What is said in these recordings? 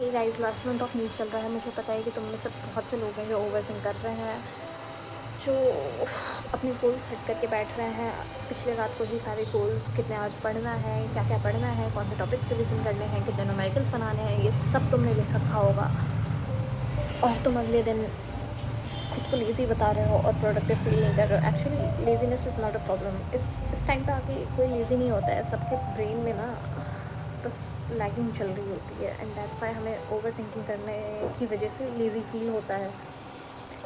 कि guys last month of NEET चल रहा है, मुझे पता है कि तुम में से बहुत से लोग हैं जो ओवरथिंक कर रहे हैं, जो अपने गोल्स सेट करके बैठ रहे हैं। पिछले रात को ही सारे गोल्स, कितने आवर्स पढ़ना है, क्या क्या पढ़ना है, कौन से टॉपिक्स रिविज़न करने हैं, कितने न्यूमेरिकल्स बनाने हैं, ये सब तुमने लिख रखा होगा। और तुम अगले दिन खुद को लेज़ी बता रहे हो और प्रोडक्टिव फील नहीं कर रहे हो। Actually laziness is not a problem. इस टाइम पे आके कोई लेज़ी नहीं होता है, सबके ब्रेन में ना बस लैगिंग चल रही होती है, एंड दैट्स वाई हमें ओवर थिंकिंग करने की वजह से लेज़ी फील होता है।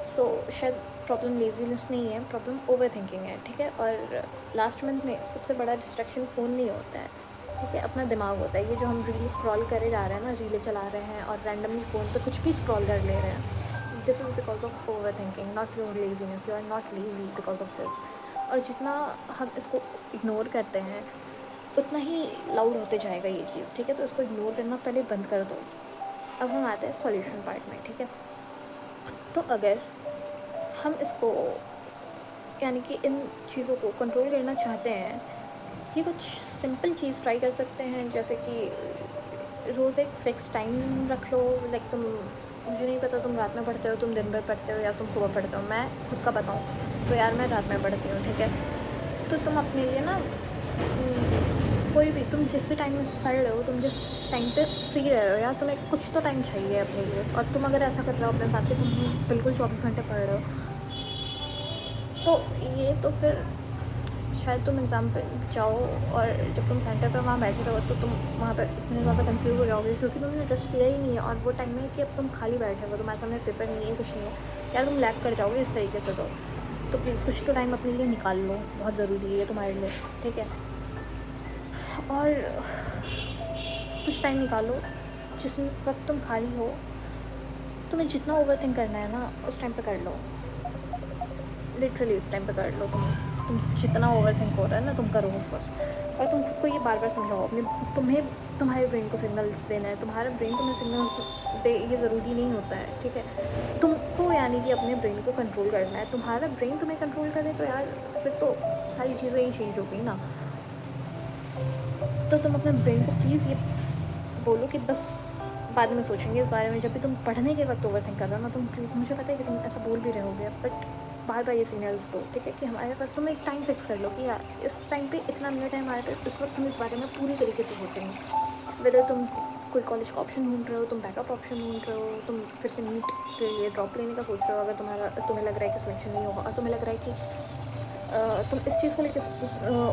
सो शायद प्रॉब्लम लेज़ीनेस नहीं है, प्रॉब्लम ओवर थिंकिंग है, ठीक है। और लास्ट मंथ में सबसे बड़ा डिस्ट्रैक्शन फ़ोन नहीं होता है, ठीक है, अपना दिमाग होता है। ये जो हम रील स्क्रॉल करे जा रहे हैं ना, रीलें चला रहे हैं और रैंडमली फ़ोन पे कुछ भी स्क्रॉल कर ले रहे हैं, this is because of over thinking, not your laziness. You are not lazy because of this. और जितना हम इसको इग्नोर करते हैं उतना ही लाउड होते जाएगा ये चीज़, ठीक है। तो इसको इग्नोर करना पहले बंद कर दो। अब हम आते हैं सॉल्यूशन पार्ट में, ठीक है। तो अगर हम इसको, यानी कि इन चीज़ों को कंट्रोल करना चाहते हैं, ये कुछ सिंपल चीज़ ट्राई कर सकते हैं, जैसे कि रोज़ एक फ़िक्स टाइम रख लो। लाइक तुम, मुझे नहीं पता तुम रात में पढ़ते हो, तुम दिन भर पढ़ते हो, या तुम सुबह पढ़ते हो। मैं खुद का बताऊँ तो यार मैं रात में पढ़ती हूँ, ठीक है। तो तुम अपने लिए ना कोई भी, तुम जिस भी टाइम में पढ़ रहे हो, तुम जिस टाइम पे फ्री रह रहे हो यार, तुम्हें कुछ तो टाइम चाहिए अपने लिए। और तुम अगर ऐसा कर रहे हो अपने साथ कि तुम बिल्कुल 24 घंटे पढ़ रहे हो, तो ये तो फिर शायद तुम एग्ज़ाम पे जाओ और जब तुम सेंटर पे वहाँ बैठे रहो तो तुम वहाँ पे इतने ज़्यादा कंफ्यूज हो जाओगे, क्योंकि तुमने ट्रस्ट किया ही नहीं है। और वो टाइम है कि अब तुम खाली बैठे हो, तुम्हारे सामने पेपर नहीं है, कुछ नहीं है यार, तुम लैग कर जाओगे इस तरीके से। तो प्लीज़ कुछ तो टाइम अपने लिए निकाल लो, बहुत ज़रूरी है तुम्हारे लिए, ठीक है। और कुछ टाइम निकालो जिस वक्त तुम खाली हो, तुम्हें जितना ओवर थिंक करना है ना उस टाइम पे कर लो, लिटरली उस टाइम पे कर लो। तुम जितना ओवर थिंक हो रहा है ना, तुम करो उस वक्त। और तुम खुद को ये बार बार समझाओ अपने, तुम्हें तुम्हारे ब्रेन को सिग्नल्स देना है, तुम्हारा ब्रेन तुम्हें सिग्नल्स दे, ये ज़रूरी नहीं होता है, ठीक है। तुमको यानी कि अपने ब्रेन को कंट्रोल करना है, तुम्हारा ब्रेन तुम्हें कंट्रोल करे तो यार फिर तो सारी चीज़ें ही चेंज हो गई ना। तो तुम अपने ब्रेन को प्लीज़ ये बोलो कि बस बाद में सोचेंगे इस बारे में। जब भी तुम पढ़ने के वक्त ओवर थिंक कर रहे हो ना, तुम प्लीज़, मुझे पता है कि तुम ऐसा बोल भी रहे होगे, बट बार बार ये सिग्नल्स दो, ठीक है, कि हमारे पास, तुम एक टाइम फिक्स कर लो कि यार इस टाइम पे इतना मिनट है हमारे पास, इस वक्त हम इस बारे में पूरी तरीके से सोचेंगे। वेदर तुम कोई कॉलेज का ऑप्शन ढूंढ रहे हो, तुम बैकअप ऑप्शन ढूंढ रहे हो, तुम फिर से नीट के लिए ड्रॉप लेने का सोच रहे हो, अगर तुम्हें लग रहा है कि सिलेक्शन नहीं होगा, और तुम्हें लग रहा है कि तुम इस चीज़ को लेकर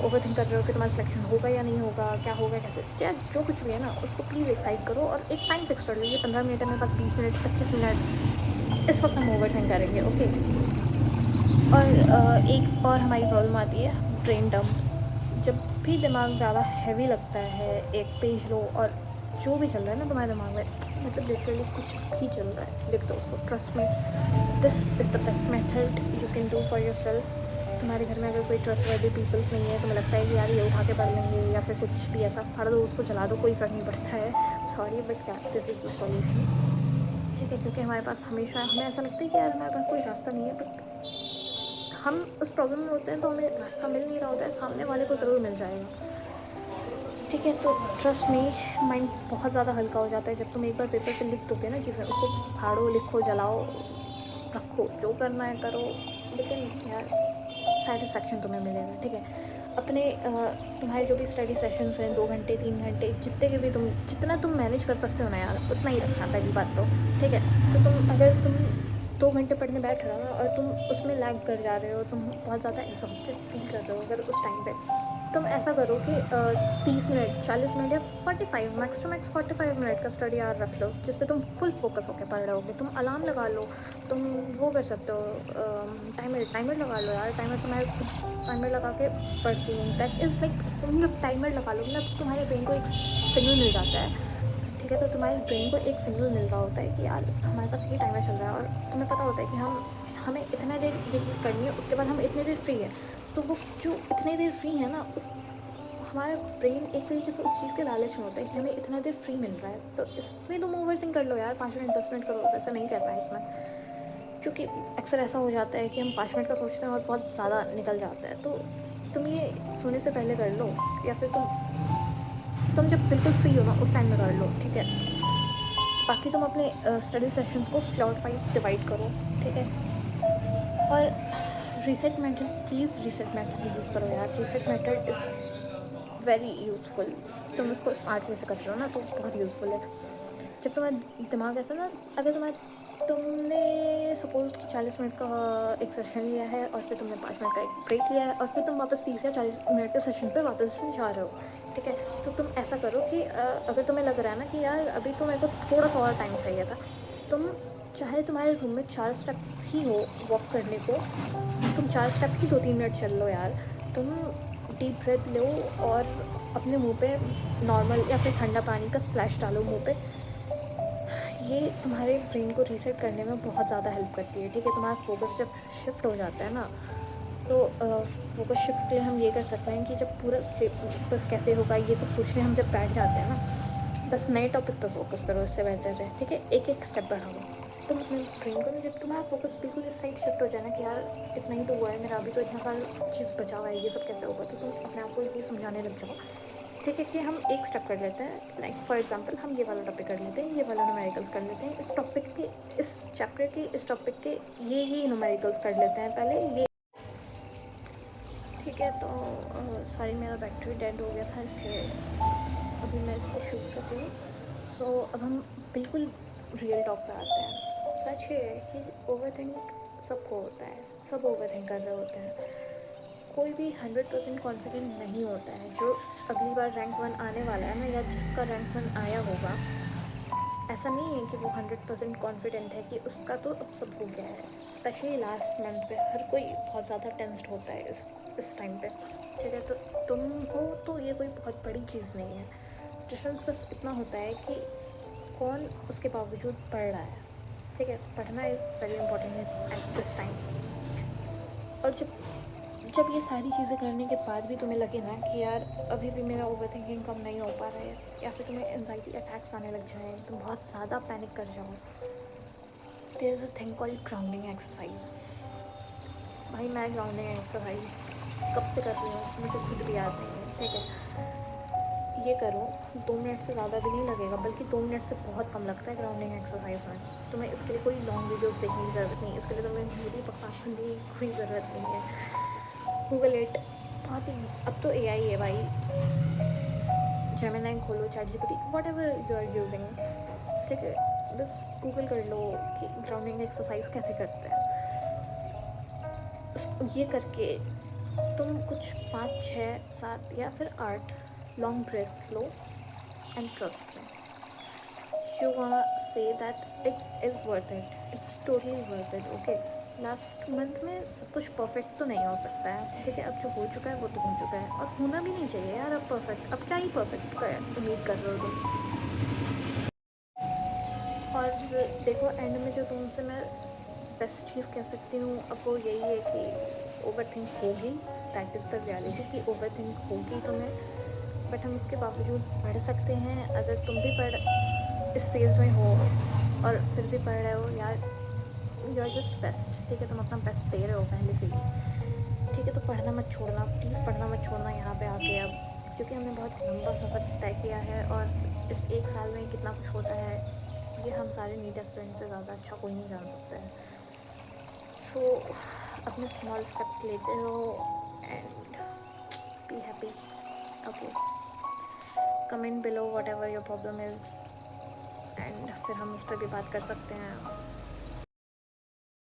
ओवर थिंक कर रहे हो कि तुम्हारा सिलेक्शन होगा या नहीं होगा, क्या होगा, कैसे, या जो कुछ भी है ना, उसको प्लीज़ एक साइड करो और एक टाइम फिक्स कर लो। ये 15 मिनट है मेरे पास, 20 मिनट, 25 मिनट, इस वक्त हम ओवर थिंक करेंगे, ओके। और एक और हमारी प्रॉब्लम आती है, ब्रेन डंप। जब भी दिमाग ज़्यादा हैवी लगता है, एक पेज लो और जो भी चल रहा है ना तुम्हारे दिमाग में, मतलब लिटरली कुछ भी चल रहा है, लिख दो उसको। Trust me, this is the best method you can do for your self. तुम्हारे घर में अगर कोई ट्रस्टवर्दी पीपल्स नहीं है, तुम्हें लगता है कि यार ये उठा के पढ़ लेंगे या फिर कुछ भी ऐसा, फाड़ दो उसको, जला दो, कोई फ़र्क नहीं पड़ता है। सॉरी बट क्या, दिस इज़ द सॉल्यूशन, ठीक है। क्योंकि हमारे पास हमेशा, हमें ऐसा लगता है कि यार हमारे पास कोई रास्ता नहीं है, बट हम उस प्रॉब्लम में होते हैं तो हमें रास्ता मिल नहीं रहा होता है, सामने वाले को ज़रूर मिल जाएगा, ठीक है। तो ट्रस्ट मी, माइंड बहुत ज़्यादा हल्का हो जाता है जब तुम एक बार पेपर पे लिख दोगे ना चीज़ें, उसको फाड़ो, लिखो, जलाओ, रखो, जो करना है करो, लेकिन यार सेटिस्फेक्शन तुम्हें मिलेगा, ठीक है। अपने तुम्हारे जो भी स्टडी सेशंस हैं, 2 घंटे, 3 घंटे, जितने के भी तुम, जितना तुम मैनेज कर सकते हो ना यार, उतना ही रखना, पहली बात तो, ठीक है। तो अगर तुम 2 घंटे पढ़ने बैठ रहे हो ना और तुम उसमें लैग कर जा रहे हो, तुम बहुत ज़्यादा एग्जॉस्टेड फील कर रहे हो, अगर उस टाइम पे तुम ऐसा करो कि 30 मिनट, 40 मिनट या 45, मैक्स टू मैक्स 45 मिनट का स्टडी आवर रख लो, जिस पे तुम फुल फोकस होकर पढ़ रहे होगे। तुम अलार्म लगा लो, तुम वो कर सकते हो, टाइमर टाइमर लगा लो यार। टाइमर तो मैं खुद टाइमर लगा के पढ़ती हूँ, दैट इज़ लाइक, तुम जब टाइमर लगा लोगे ना तो तुम्हारे ब्रेन को एक सिग्नल मिल जाता है, ठीक है। तो तुम्हारे ब्रेन को एक सिग्नल मिल रहा होता है कि यार हमारे पास ये टाइमर चल रहा है, और तुम्हें पता होता है कि हमें इतना देर ये चीज़ करनी है, उसके बाद हम इतनी देर फ्री है। तो वो जो इतनी देर फ्री है ना, उस हमारा ब्रेन एक तरीके से उस चीज़ के लालच में होता है कि हमें इतना देर फ्री मिल रहा है, तो इसमें तुम ओवर थिंक कर लो यार, 5 मिनट 10 मिनट करो, तो ऐसा नहीं करना है इसमें। क्योंकि अक्सर ऐसा हो जाता है कि हम 5 मिनट का सोचते हैं और बहुत ज़्यादा निकल जाता है। तो तुम ये सोने से पहले कर लो, या फिर तुम जब बिल्कुल फ्री हो ना उस टाइम में कर लो, ठीक है। बाकी तुम अपने स्टडी सेशंस को स्लॉट वाइज डिवाइड करो, ठीक है। और reset method, please reset method use करो यार। Reset method is very useful. तुम इसको स्मार्ट वे से कर रहे हो ना, तो बहुत यूज़फुल है। जब तुम्हारा दिमाग ऐसा ना, अगर तुमने सपोज 40 मिनट का एक सेशन लिया है और फिर तुमने 5 मिनट का एक ब्रेक लिया है और फिर तुम वापस 30 या 40 मिनट के सेशन पे वापस से जा रहे हो, ठीक है। तो तुम ऐसा करो कि अगर तुम्हें लग रहा है ना कि यार अभी तो मेरे को थोड़ा सा और टाइम चाहिए था, तुम चाहे तुम्हारे रूम में 4 स्टेप ही हो वॉक करने को, तुम 4 स्टेप ही 2-3 मिनट चल लो यार। तुम डीप ब्रेथ लो और अपने मुंह पे नॉर्मल या फिर ठंडा पानी का स्प्लैश डालो मुंह पे। ये तुम्हारे ब्रेन को रीसेट करने में बहुत ज़्यादा हेल्प करती है, ठीक है। तुम्हारा फोकस जब शिफ्ट हो जाता है ना, तो फोकस शिफ्ट के लिए हम ये कर सकते हैं कि जब पूरा बस कैसे होगा ये सब सोचने हम जब बैठ जाते हैं ना, बस नए टॉपिक पर फोकस करो, इससे बेहतर है, ठीक है। एक एक स्टेप बढ़ाओ तुम अपने ब्रेन को ना। जब तुम्हारा फोकस बिल्कुल इस साइड शिफ्ट हो जाए ना कि यार इतना ही तो हुआ है मेरा, अभी तो इतना सारा चीज़ बचा हुआ है, ये सब कैसे होगा, तो तुम अपने आप को ये समझाने लग जाओ, ठीक है, कि हम एक स्टेप कर लेते हैं। लाइक फॉर एग्जांपल हम ये वाला टॉपिक कर लेते हैं, ये वाला न्यूमेरिकल्स कर लेते हैं, इस टॉपिक के, इस चैप्टर के, इस टॉपिक के ये न्यूमेरिकल्स कर लेते हैं पहले ये, ठीक है। तो सॉरी मेरा बैटरी डेड हो गया था, इसलिए अभी मैं इससे शूट कर रही हूँ। सो अब हम बिल्कुल रियल टॉक पे आते हैं। सच ये है कि ओवर थिंक सबको होता है, सब ओवर थिंक कर रहे होते हैं। कोई भी 100% कॉन्फिडेंट नहीं होता है। जो अगली बार रैंक 1 आने वाला है ना, या जिसका रैंक 1 आया होगा, ऐसा नहीं है कि वो 100% कॉन्फिडेंट है कि उसका तो अब सब हो गया है। स्पेशली लास्ट मंथ पे हर कोई बहुत ज़्यादा टेंस्ड होता है इस टाइम पे, ठीक है। तो तुम हो तो ये कोई बहुत बड़ी चीज़ नहीं है। डिफरेंस बस इतना होता है कि कौन उसके बावजूद पढ़ रहा है, ठीक है। पढ़ना is very important at this time. और जब ये सारी चीज़ें करने के बाद भी तुम्हें लगे ना कि यार अभी भी मेरा ओवर थिंकिंग कम नहीं हो पा रहा है, या फिर तुम्हें एनजाइटी अटैक्स आने लग जाए, तुम बहुत ज़्यादा पैनिक कर जाओ, there is a thing called grounding exercise. भाई मैं ग्राउंडिंग एक्सरसाइज कब से कर रही हूँ मुझे खुद भी याद नहीं है, ठीक है। ये करो, 2 मिनट से ज़्यादा भी नहीं लगेगा, बल्कि 2 मिनट से बहुत कम लगता है ग्राउंडिंग एक्सरसाइज में। तुम्हें इसके लिए कोई लॉन्ग वीडियोस देखने की ज़रूरत नहीं, इसके लिए तुम्हें मेरी बकवास सुनने की कोई ज़रूरत नहीं है। गूगल इट, बहुत ही, अब तो एआई है भाई, जेमिनी खोलो, chat GPT, whatever you are using, ठीक है। बस गूगल कर लो कि ग्राउंडिंग एक्सरसाइज कैसे करते हैं। ये करके तुम कुछ 5, 6, 7 या फिर 8 long breaths low and trust me, you gonna say that it is worth it, it's totally worth it, okay। Last month में सब कुछ परफेक्ट तो नहीं हो सकता है, ठीक है। अब जो हो चुका है वो तो हो चुका है, और होना भी नहीं चाहिए यार अब परफेक्ट। अब क्या ही परफेक्ट का उम्मीद कर रहे हो तुम। और देखो एंड में जो तुमसे मैं बेस्ट चीज़ कह सकती हूँ अब वो यही है कि ओवर थिंक होगी, दैट इज़ द रियलिटी कि ओवर थिंक होगी तुम्हें, बट हम उसके बावजूद पढ़ सकते हैं। अगर तुम भी इस फेज़ में हो और फिर भी पढ़ रहे हो यार, यू आर जस्ट बेस्ट, ठीक है। तुम अपना बेस्ट दे रहे हो पहले से ही, ठीक है। तो पढ़ना मत छोड़ना, प्लीज़ पढ़ना मत छोड़ना यहाँ पे आके अब, क्योंकि हमने बहुत लंबा सफ़र तय किया है और इस 1 साल में कितना कुछ होता है ये हम सारे नीट एस्पिरेंट से ज़्यादा अच्छा कोई नहीं जान सकता है। सो अपने स्मॉल स्टेप्स लेते रहो and be happy, okay. Comment below whatever your problem is, and फिर हम उस पर भी बात कर सकते हैं।